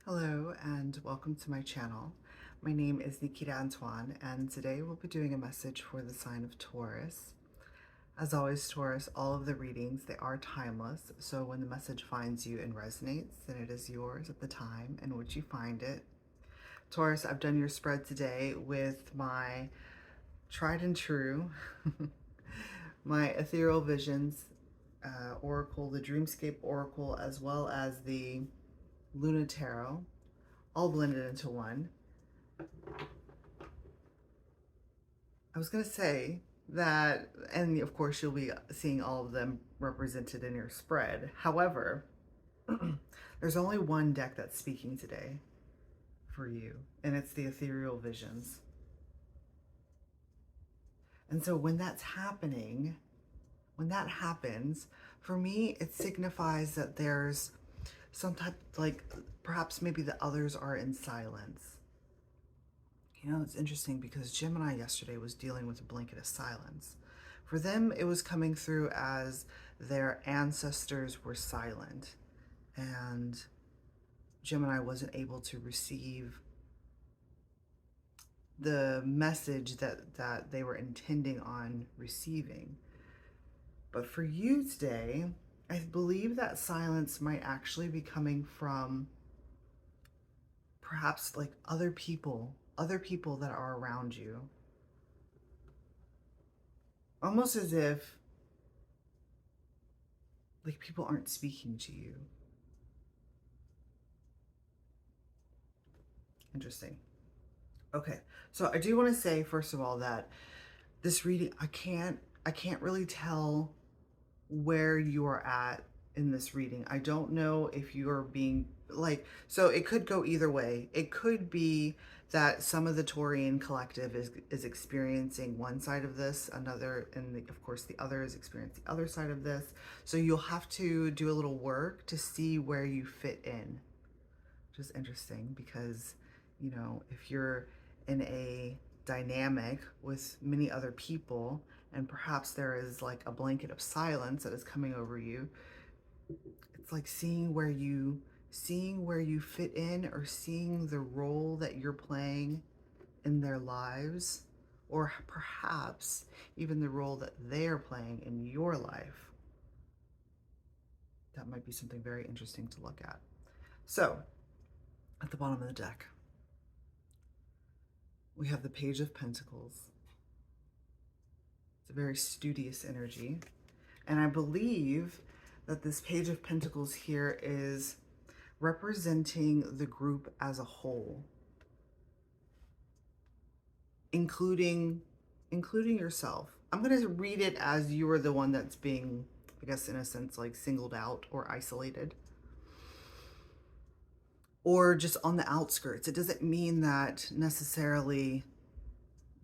Hello and welcome to my channel. My name is Nikita Antoine and today we'll be doing a message for the sign of Taurus. As always, Taurus, all of the readings, they are timeless, so when the message finds you and resonates, then it is yours at the time in which you find it. Taurus, I've done your spread today with my tried and true, my Ethereal Visions Oracle, the Dreamscape Oracle, as well as the Luna Tarot, all blended into one. I was going to say that, and of course, you'll be seeing all of them represented in your spread. However, there's only one deck that's speaking today for you, and it's the Ethereal Visions. And so when that's happening, when that happens, for me, it signifies that there's some type, like perhaps maybe the others are in silence. You know, it's interesting because Gemini yesterday was dealing with a blanket of silence. For them, it was coming through as their ancestors were silent and Gemini wasn't able to receive the message that they were intending on receiving. But for you today, I believe that silence might actually be coming from perhaps like other people that are around you. Almost as if like people aren't speaking to you. Interesting. Okay, so I do want to say first of all that this reading, I can't really tell where you are at in this reading. I don't know if you are being like, so it could go either way. It could be that some of the Taurian collective is experiencing one side of this, another, and of course the other is experiencing the other side of this. So you'll have to do a little work to see where you fit in, which is interesting because, you know, if you're in a dynamic with many other people and perhaps there is like a blanket of silence that is coming over you, it's like seeing where you fit in, or seeing the role that you're playing in their lives, or perhaps even the role that they're playing in your life. That might be something very interesting to look at. So at the bottom of the deck, we have the Page of Pentacles. It's a very studious energy. And I believe that this Page of Pentacles here is representing the group as a whole, including yourself. I'm going to read it as you are the one that's being, I guess, in a sense, like singled out or isolated, or just on the outskirts. It doesn't mean that necessarily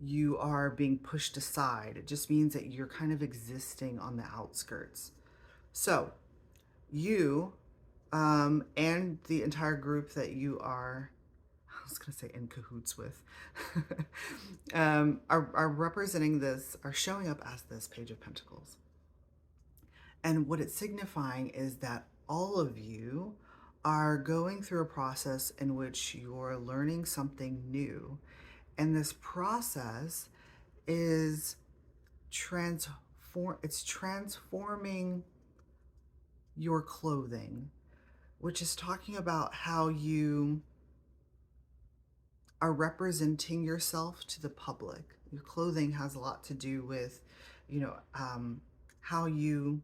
you are being pushed aside. It just means that you're kind of existing on the outskirts. So you and the entire group that you are, I was going to say in cahoots with, are representing this, are showing up as this Page of Pentacles. And what it's signifying is that all of you are going through a process in which you're learning something new. And this process is transforming your clothing, which is talking about how you are representing yourself to the public. Your clothing has a lot to do with, you know, how you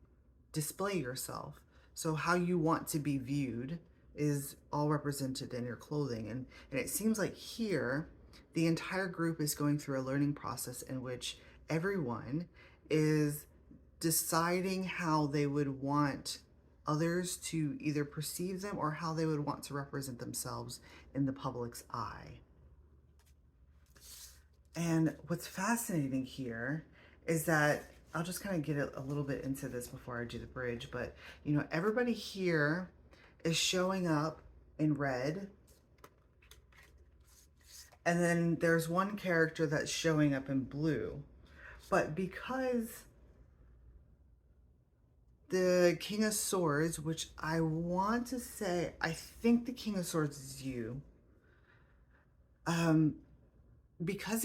display yourself. So how you want to be viewed is all represented in your clothing. And it seems like here, the entire group is going through a learning process in which everyone is deciding how they would want others to either perceive them or how they would want to represent themselves in the public's eye. And what's fascinating here is that I'll just kind of get a little bit into this before I do the bridge, but you know, everybody here is showing up in red. And then there's one character that's showing up in blue. But because The King of Swords, which I want to say, I think the King of Swords is you. Um, because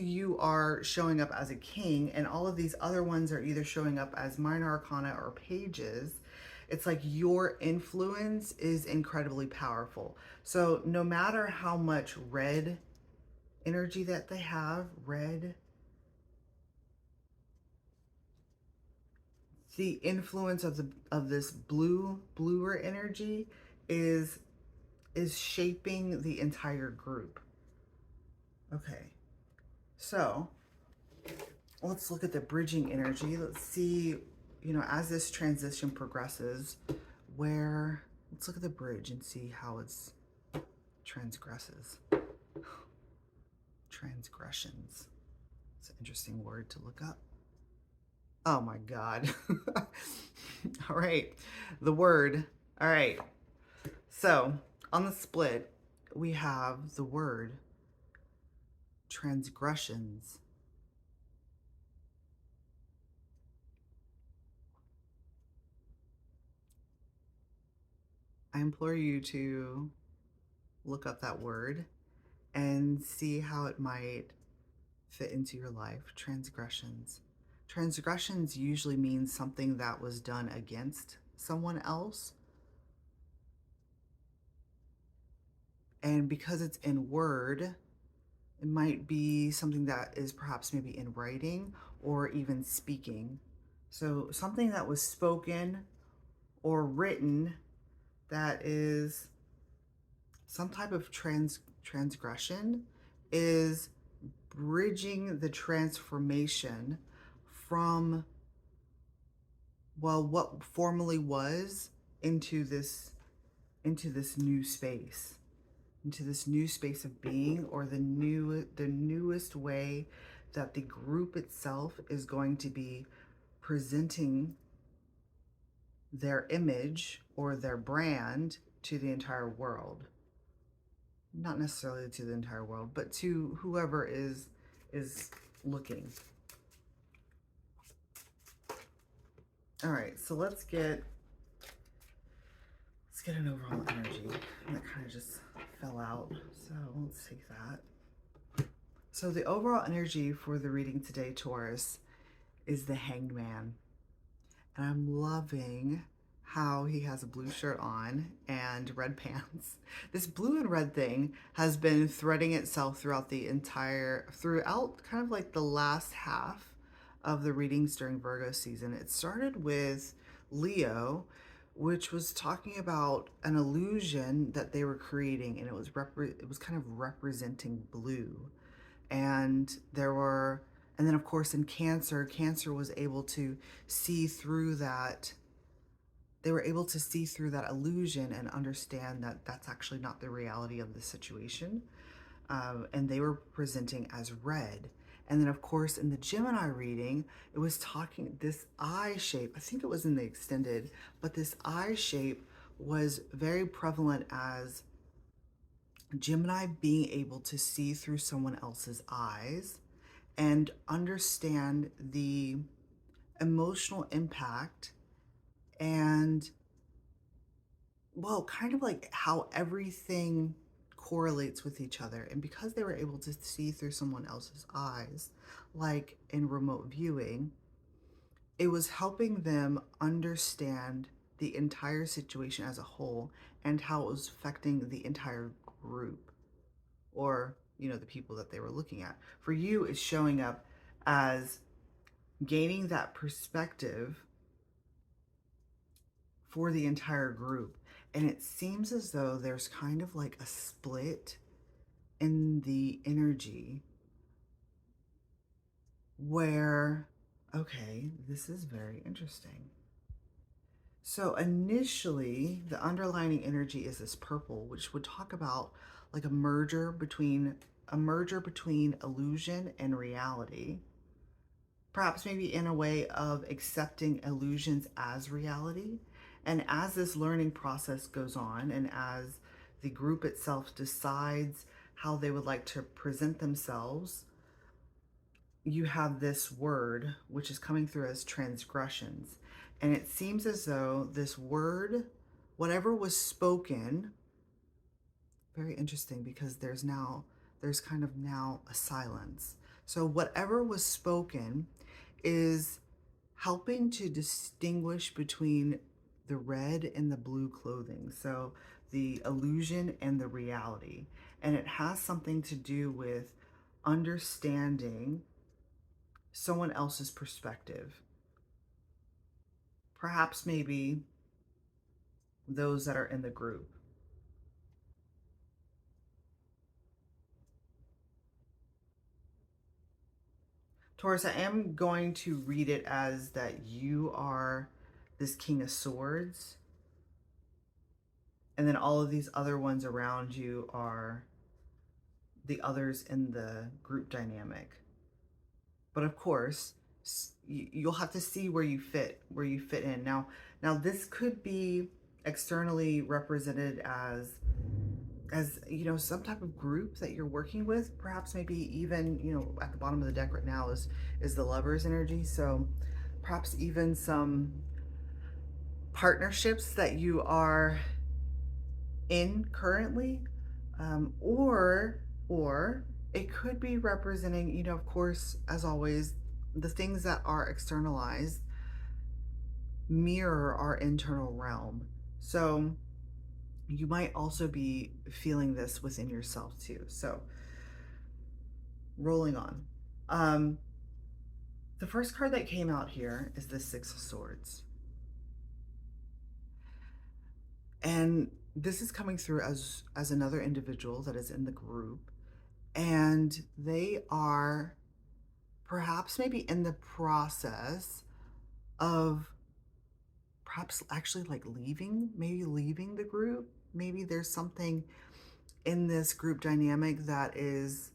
you are showing up as a king and all of these other ones are either showing up as minor arcana or pages, it's like your influence is incredibly powerful. So no matter how much red energy that they have, red, the influence of this bluer energy is shaping the entire group. Okay. So, let's look at the bridging energy. Let's see, as this transition progresses, let's look at the bridge and see how it's transgresses. Transgressions. It's an interesting word to look up. Oh my God. All right. The word. All right. So on the split, we have the word transgressions. I implore you to look up that word and see how it might fit into your life. Transgressions. Transgressions usually means something that was done against someone else. And because it's in word, it might be something that is perhaps maybe in writing or even speaking. So something that was spoken or written that is some type of transgression is bridging the transformation from, well, what formerly was into this new space, into this new space of being, or the newest way that the group itself is going to be presenting their image or their brand to the entire world. Not necessarily to the entire world, but to whoever is looking. All right, so let's get an overall energy. That kind of just fell out, so let's take that. So the overall energy for the reading today, Taurus, is the Hanged Man. And I'm loving how he has a blue shirt on and red pants. This blue and red thing has been threading itself throughout kind of like the last half of the readings during Virgo season. It started with Leo, which was talking about an illusion that they were creating, and it was kind of representing blue. And then of course in Cancer was able to see through that. They were able to see through that illusion and understand that that's actually not the reality of the situation. And they were presenting as red. And then, of course, in the Gemini reading, it was talking this eye shape. I think it was in the extended, but this eye shape was very prevalent as Gemini being able to see through someone else's eyes and understand the emotional impact and, well, kind of like how everything correlates with each other. And because they were able to see through someone else's eyes, like in remote viewing, it was helping them understand the entire situation as a whole and how it was affecting the entire group, or the people that they were looking at. For you, it's showing up as gaining that perspective for the entire group. And it seems as though there's kind of like a split in the energy where, okay, this is very interesting. So initially, the underlining energy is this purple, which would talk about like a merger between illusion and reality. Perhaps maybe in a way of accepting illusions as reality. And as this learning process goes on, and as the group itself decides how they would like to present themselves, you have this word which is coming through as transgressions. And it seems as though this word, whatever was spoken, very interesting because there's kind of now a silence. So whatever was spoken is helping to distinguish between the red and the blue clothing. So the illusion and the reality. And it has something to do with understanding someone else's perspective. Perhaps maybe those that are in the group. Taurus, I am going to read it as that you are this King of Swords, and then all of these other ones around you are the others in the group dynamic. But of course, you'll have to see where you fit in. Now this could be externally represented as you know, some type of group that you're working with. Perhaps maybe even, you know, at the bottom of the deck right now is the Lover's energy. So perhaps even some partnerships that you are in currently, or it could be representing, you know, of course, as always, the things that are externalized mirror our internal realm. So you might also be feeling this within yourself too. So rolling on. The first card that came out here is the Six of Swords. And this is coming through as another individual that is in the group, and they are perhaps maybe in the process of perhaps actually like leaving the group. Maybe there's something in this group dynamic that is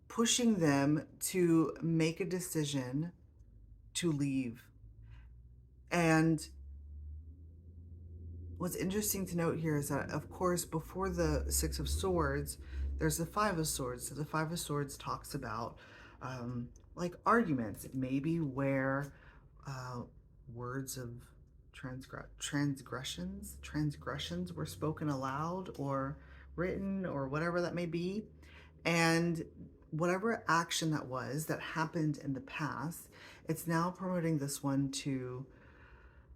pushing them to make a decision to leave. And what's interesting to note here is that, of course, before the Six of Swords, there's the Five of Swords. So the Five of Swords talks about like arguments, maybe where words of transgressions were spoken aloud or written or whatever that may be. And whatever action that happened in the past, it's now promoting this one to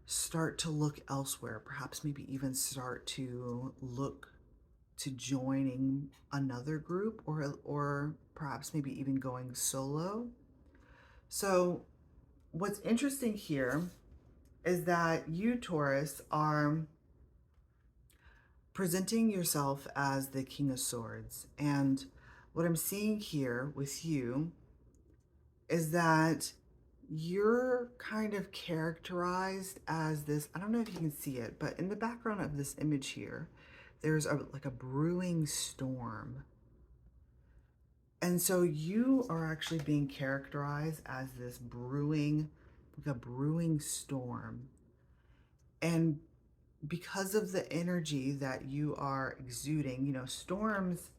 start to look elsewhere, perhaps maybe even start to look to joining another group, or perhaps maybe even going solo. So what's interesting here is that you, Taurus, are presenting yourself as the King of Swords. And what I'm seeing here with you is that you're kind of characterized as this, I don't know if you can see it, but in the background of this image here, there's like a brewing storm. And so you are actually being characterized as this like a brewing storm. And because of the energy that you are exuding, you know, storms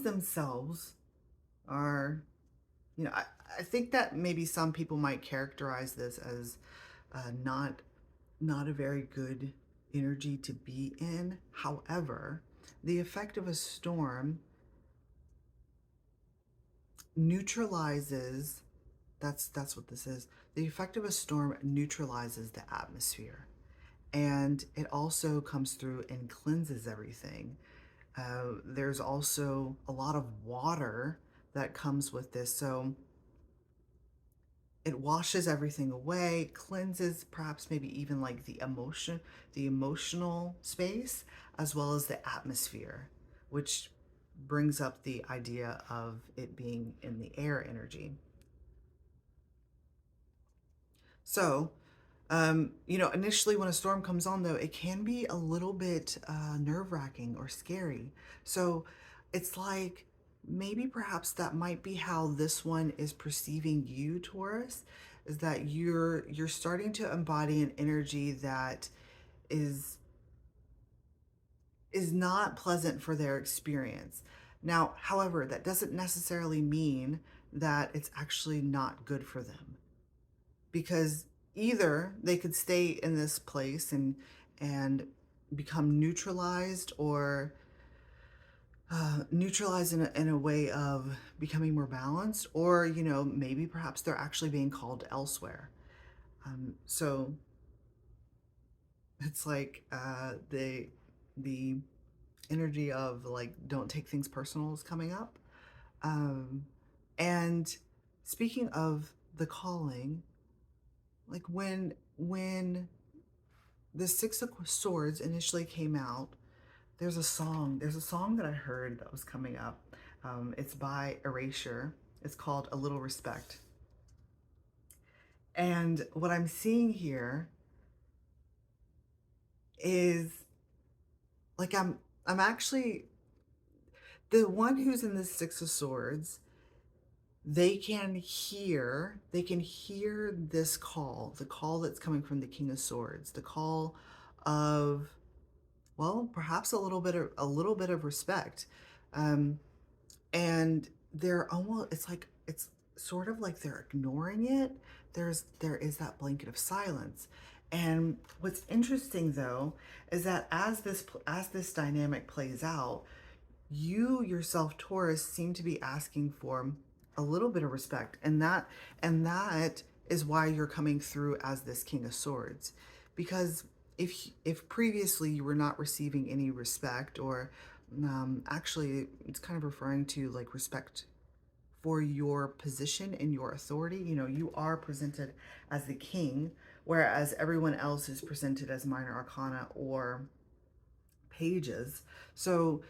themselves are, you know, I think that maybe some people might characterize this as not a very good energy to be in. However, the effect of a storm neutralizes, that's what this is. The effect of a storm neutralizes the atmosphere, and it also comes through and cleanses everything. There's also a lot of water that comes with this, so it washes everything away, cleanses perhaps maybe even like the emotional space, as well as the atmosphere, which brings up the idea of it being in the air energy. So, you know, initially when a storm comes on, though, it can be a little bit nerve-wracking or scary. So it's like maybe perhaps that might be how this one is perceiving you, Taurus, is that you're starting to embody an energy that is not pleasant for their experience. Now, however, that doesn't necessarily mean that it's actually not good for them, because either they could stay in this place and become neutralized, or neutralized in a way of becoming more balanced, or maybe perhaps they're actually being called elsewhere. So it's like the energy of like don't take things personal is coming up. Um, and speaking of the calling, like when the Six of Swords initially came out, there's a song that I heard that was coming up. It's by Erasure. It's called A Little Respect. And what I'm seeing here is like I'm actually the one who's in the Six of Swords. They can hear this call, the call that's coming from the King of Swords, the call of, well, perhaps a little bit of respect. Um, and they're almost, it's sort of like they're ignoring it. There is that blanket of silence. And what's interesting though is that as this dynamic plays out, you yourself, Taurus, seem to be asking for a little bit of respect, and that is why you're coming through as this King of Swords. Because if previously you were not receiving any respect, or actually it's kind of referring to like respect for your position and your authority. You are presented as the king, whereas everyone else is presented as minor arcana or pages. So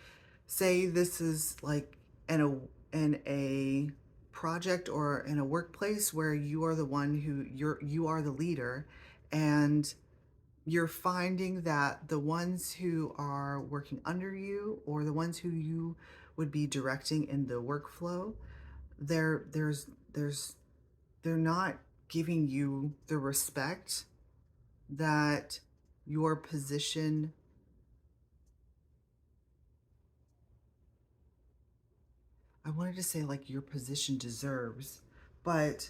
say this is like in a project or in a workplace where you are the one who you are the leader, and you're finding that the ones who are working under you, or the ones who you would be directing in the workflow, there's they're not giving you the respect that your position, I wanted to say like your position deserves. But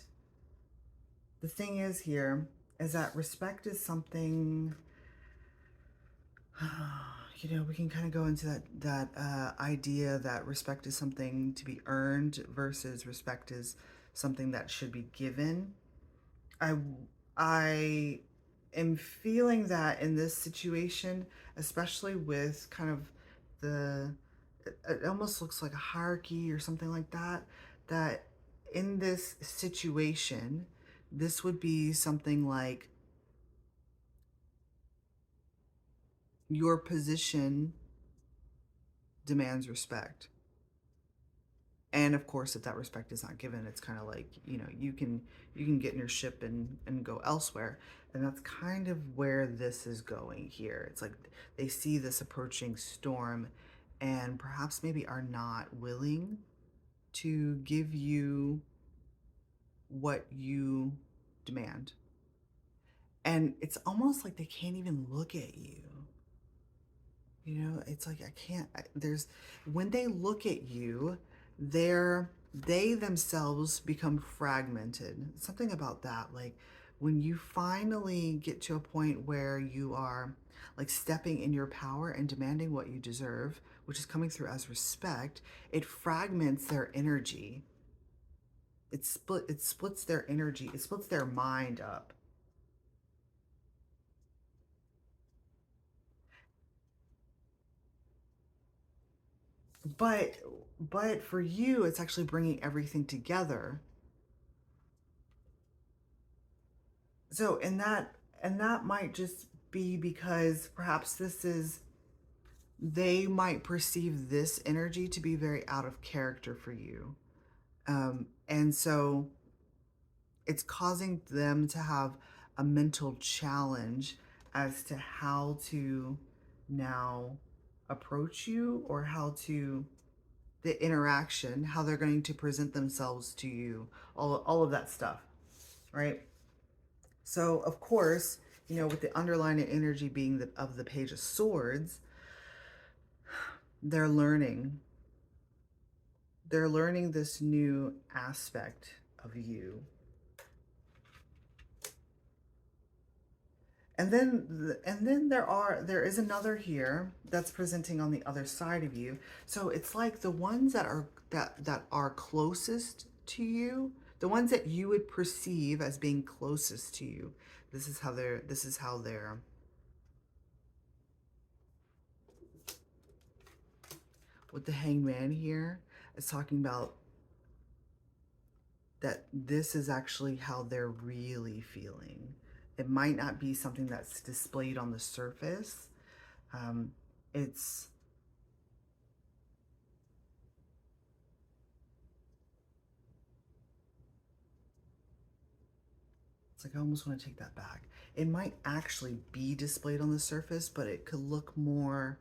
the thing is here is that respect is something, we can kind of go into that idea that respect is something to be earned versus respect is something that should be given. I I am feeling that in this situation, especially with kind of it almost looks like a hierarchy or something like that, that in this situation, this would be something like your position demands respect. And of course, if that respect is not given, it's kind of like, you can get in your ship and go elsewhere. And that's kind of where this is going here. It's like they see this approaching storm and perhaps maybe are not willing to give you what you demand. And it's almost like they can't even look at you. It's like I can't. There's when they look at you, they themselves become fragmented. Something about that, like when you finally get to a point where you are like stepping in your power and demanding what you deserve, which is coming through as respect, it fragments their energy. It splits their energy. It splits their mind up. But but for you, it's actually bringing everything together. So and that might just be because perhaps they might perceive this energy to be very out of character for you. And so it's causing them to have a mental challenge as to how to now approach you, or how to the interaction, how they're going to present themselves to you, all of that stuff, right? So, of course, with the underlying energy being of the Page of Swords, they're learning. they're learning this new aspect of you. And then there is another here that's presenting on the other side of you. So it's like the ones that are closest to you, the ones that you would perceive as being closest to you. This is how they're with the Hangman here. It's talking about that this is actually how they're really feeling. It might not be something that's displayed on the surface. It's like I almost want to take that back. It might actually be displayed on the surface, but it could look more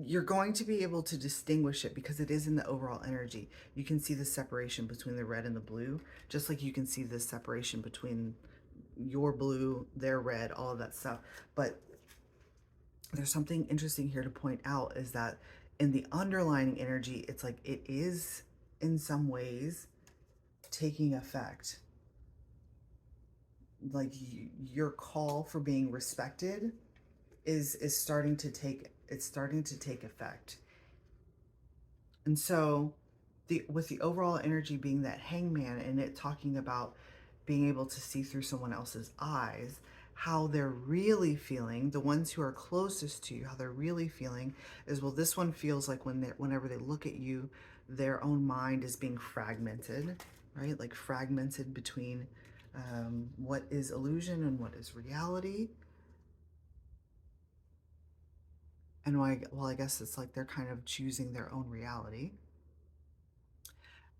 you're going to be able to distinguish it because it is in the overall energy. You can see the separation between the red and the blue, just like you can see the separation between your blue, their red, all of that stuff. But there's something interesting here to point out is that in the underlying energy, it's like it is in some ways taking effect. Like your call for being respected is starting to take effect. And so with the overall energy being that Hangman and it talking about being able to see through someone else's eyes, how they're really feeling, the ones who are closest to you, how they're really feeling is, well, this one feels like whenever they look at you, their own mind is being fragmented, right? Like fragmented between what is illusion and what is reality. And well, I guess it's like they're kind of choosing their own reality.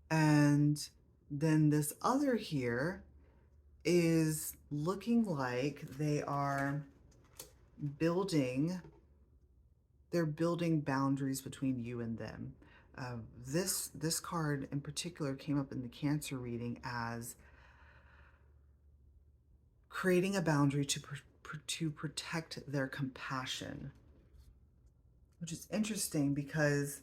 And then this other here is looking like they're building boundaries between you and them. This card in particular came up in the Cancer reading as creating a boundary to protect their compassion, which is interesting because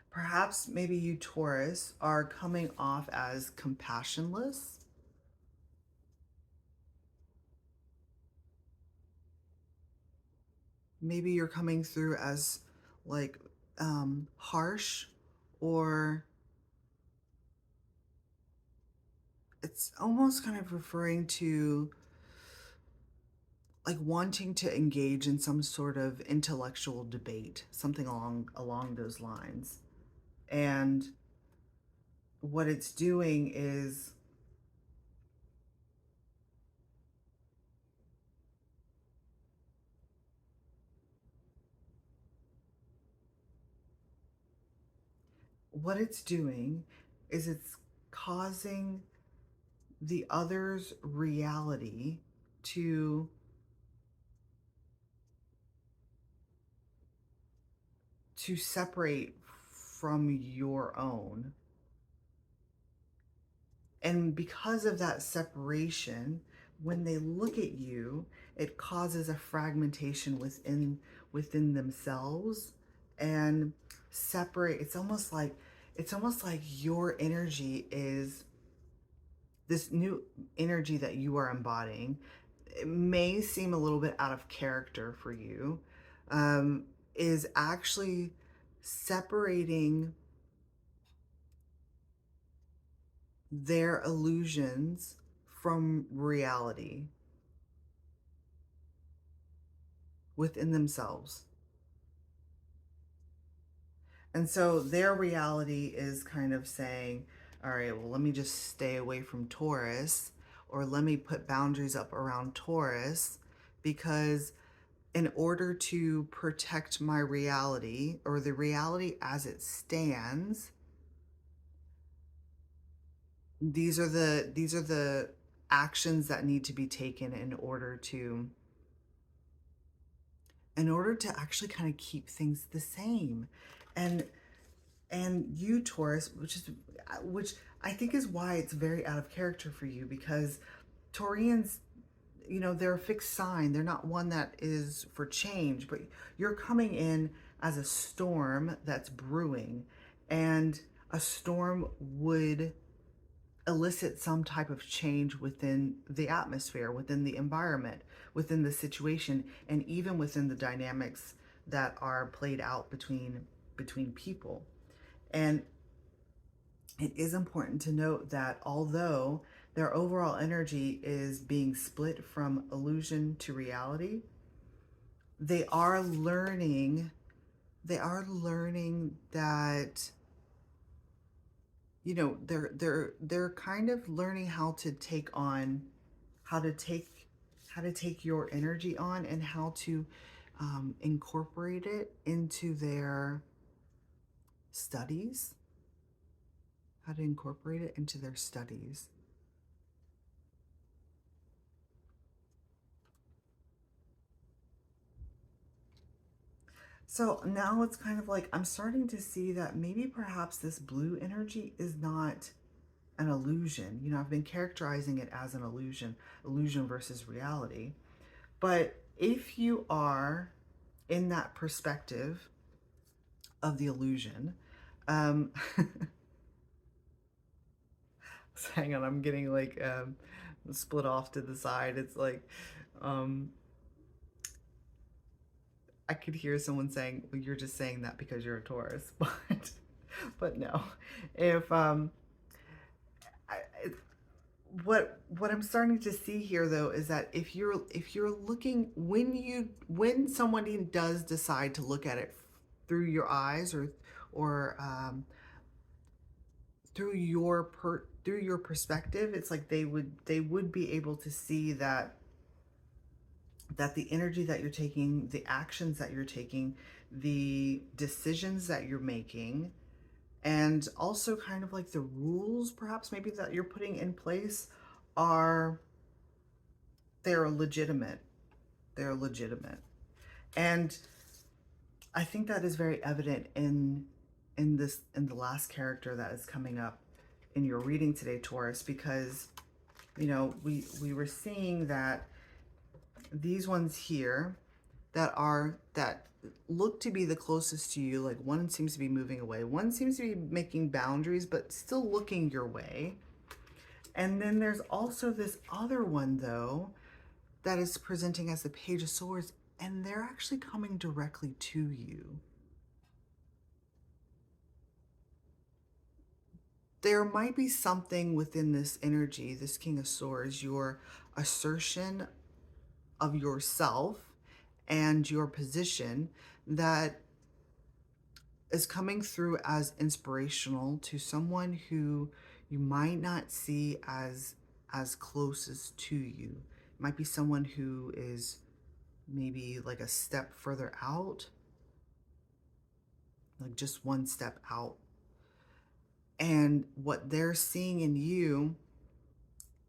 perhaps maybe you Taurus are coming off as compassionless. Maybe you're coming through as like harsh, or it's almost kind of referring to like wanting to engage in some sort of intellectual debate, something along those lines. And what it's doing is it's causing the other's reality to separate from your own. And because of that separation, when they look at you, it causes a fragmentation within themselves and separate. It's almost like your energy is this new energy that you are embodying. It may seem a little bit out of character for you, is actually separating their illusions from reality within themselves. And so their reality is kind of saying, all right, well, let me just stay away from Taurus, or let me put boundaries up around Taurus, because in order to protect my reality, or the reality as it stands, these are the actions that need to be taken in order to actually kind of keep things the same. And And you, Taurus, which I think is why it's very out of character for you, because Taurians, you know, they're a fixed sign. They're not one that is for change, but you're coming in as a storm that's brewing, and a storm would elicit some type of change within the atmosphere, within the environment, within the situation, and even within the dynamics that are played out between people. And it is important to note that although their overall energy is being split from illusion to reality, they are learning that, you know, they're kind of learning how to take on, how to take your energy on, and how to incorporate it into their studies, how to incorporate it into their studies. So now it's kind of like I'm starting to see that maybe perhaps this blue energy is not an illusion. You know, I've been characterizing it as an illusion versus reality. But if you are in that perspective of the illusion, um, so hang on, I'm getting like split off to the side. It's like, um, I could hear someone saying, well, you're just saying that because you're a Taurus, but no. If I, what I'm starting to see here though is that if you're looking, when somebody does decide to look at it through your eyes, or through your perspective, it's like they would be able to see that the energy that you're taking, the actions that you're taking, the decisions that you're making, and also kind of like the rules perhaps maybe that you're putting in place are they're legitimate. They're legitimate. And I think that is very evident in the last character that is coming up in your reading today, Taurus, because you know, we were seeing that these ones here that look to be the closest to you, like one seems to be moving away, one seems to be making boundaries but still looking your way. And then there's also this other one though that is presenting as the Page of Swords, and they're actually coming directly to you. There might be something within this energy, this King of Swords, your assertion of yourself and your position, that is coming through as inspirational to someone who you might not see as closest to you. It might be someone who is maybe like a step further out, like just one step out. And what they're seeing in you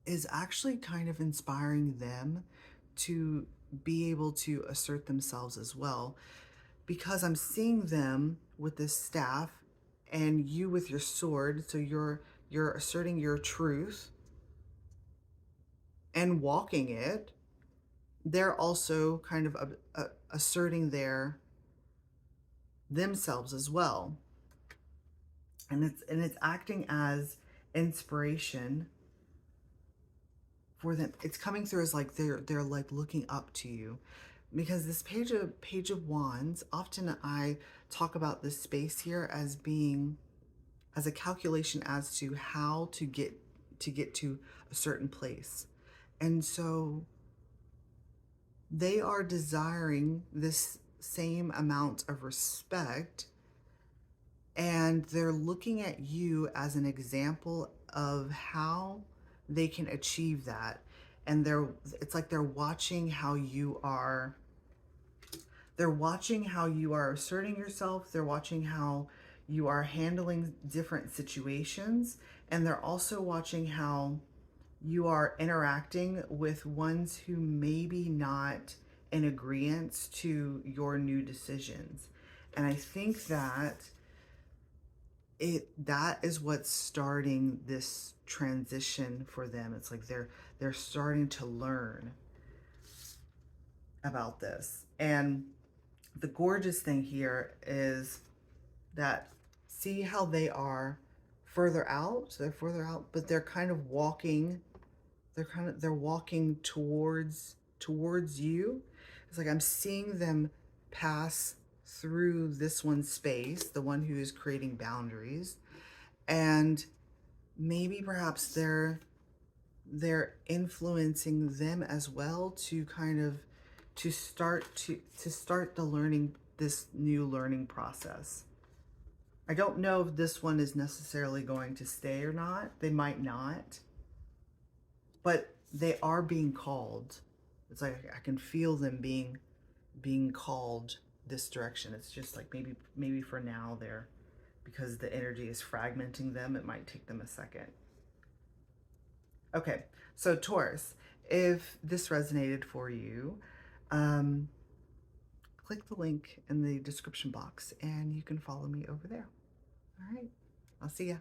is actually kind of inspiring them to be able to assert themselves as well, because I'm seeing them with this staff and you with your sword. So you're asserting your truth and walking it. They're also kind of asserting themselves as well, and it's acting as inspiration for them. It's coming through as like they're like looking up to you, because this page of wands, often I talk about this space here as being as a calculation as to how to get to a certain place. And so they are desiring this same amount of respect, and they're looking at you as an example of how they can achieve that. And it's like they're watching how you are asserting yourself. They're watching how you are handling different situations, and they're also watching how you are interacting with ones who maybe not in agreement to your new decisions. And I think that that is what's starting this transition for them. It's like they're starting to learn about this. And the gorgeous thing here is that, see how they are further out? So they're further out, but they're kind of walking, they're walking towards you. It's like I'm seeing them pass through this one space, the one who is creating boundaries, and maybe perhaps they're influencing them as well to kind of to start the learning, this new learning process. I don't know if this one is necessarily going to stay or not. They might not, but they are being called. It's like I can feel them being called this direction. It's just like maybe for now they're, because the energy is fragmenting them, it might take them a second. Okay, so Taurus, if this resonated for you, um, click the link in the description box and you can follow me over there. All right, I'll see ya.